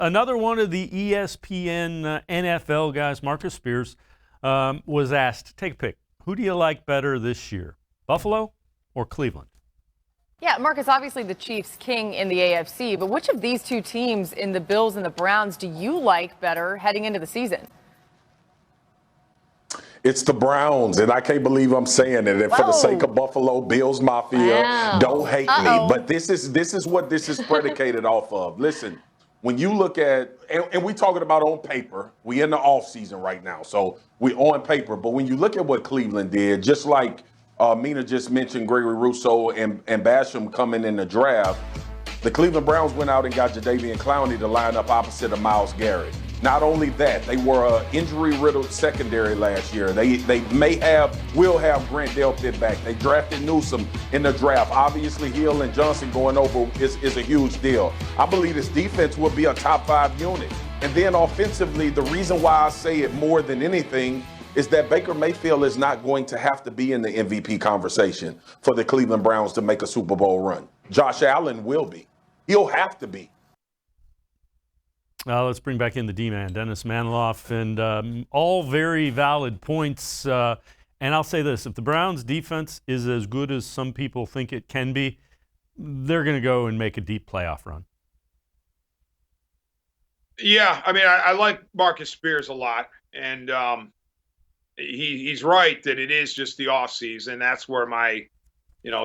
another one of the ESPN NFL guys, Marcus Spears, was asked, take a pick. Who do you like better this year, Buffalo or Cleveland? Yeah, Marcus, obviously the Chiefs king in the AFC, but which of these two teams in the Bills and the Browns do you like better heading into the season? It's the Browns, and I can't believe I'm saying it. And for the sake of Buffalo Bills Mafia, don't hate me. But this is what this is predicated off of. Listen, when you look at, and we talking about on paper, we in the offseason right now, so we on paper. But when you look at what Cleveland did, just like Mina just mentioned, Gregory Rousseau and Basham coming in the draft, the Cleveland Browns went out and got Jadeveon Clowney to line up opposite of Myles Garrett. Not only that, they were an injury-riddled secondary last year. They will have Grant Delpit back. They drafted Newsome in the draft. Obviously, Hill and Johnson going over is a huge deal. I believe this defense will be a top 5 unit. And then offensively, the reason why I say it more than anything is that Baker Mayfield is not going to have to be in the MVP conversation for the Cleveland Browns to make a Super Bowl run. Josh Allen will be. He'll have to be. Let's bring back in the D-man, Dennis Manoloff, and all very valid points. And I'll say this, if the Browns' defense is as good as some people think it can be, they're going to go and make a deep playoff run. Yeah, I mean, I like Marcus Spears a lot, and he's right that it is just the offseason. That's where my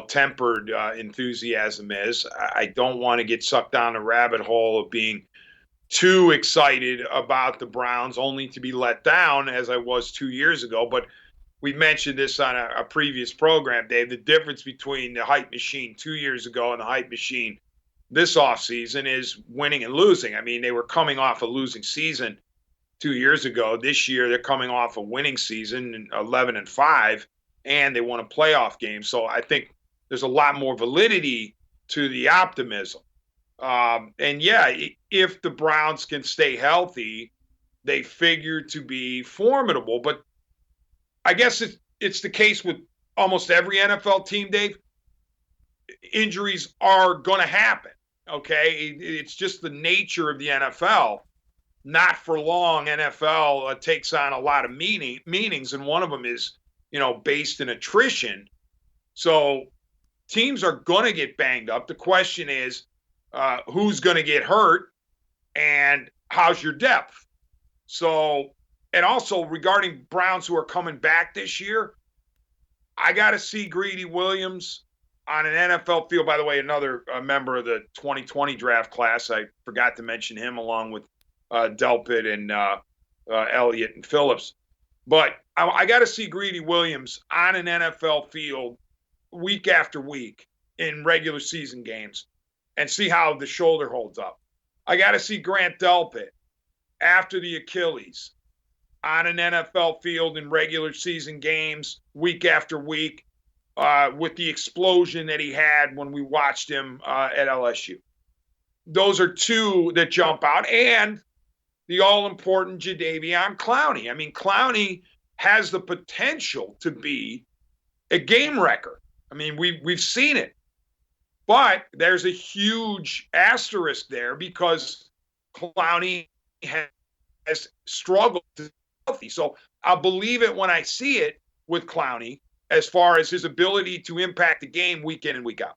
tempered enthusiasm is. I don't want to get sucked down the rabbit hole of being too excited about the Browns only to be let down as I was 2 years ago. But we mentioned this on a previous program, Dave, the difference between the hype machine 2 years ago and the hype machine this offseason is winning and losing. I mean, they were coming off a losing season 2 years ago. This year, they're coming off a winning season, 11-5, and they won a playoff game. So I think there's a lot more validity to the optimism. And yeah, if the Browns can stay healthy, they figure to be formidable. But I guess it's the case with almost every NFL team, Dave. Injuries are going to happen, okay? It's just the nature of the NFL. Not for long, NFL takes on a lot of meanings, and one of them is, based in attrition. So teams are going to get banged up. The question is, who's going to get hurt and how's your depth? So, and also regarding Browns who are coming back this year, I got to see Greedy Williams on an NFL field. By the way, another member of the 2020 draft class. I forgot to mention him along with Delpit and Elliott and Phillips. But I got to see Greedy Williams on an NFL field week after week in regular season games and see how the shoulder holds up. I got to see Grant Delpit after the Achilles on an NFL field in regular season games week after week with the explosion that he had when we watched him at LSU. Those are two that jump out. And the all-important Jadeveon Clowney. I mean, Clowney has the potential to be a game wrecker. I mean, we've seen it. But there's a huge asterisk there because Clowney has struggled to be healthy. So I'll believe it when I see it with Clowney as far as his ability to impact the game week in and week out.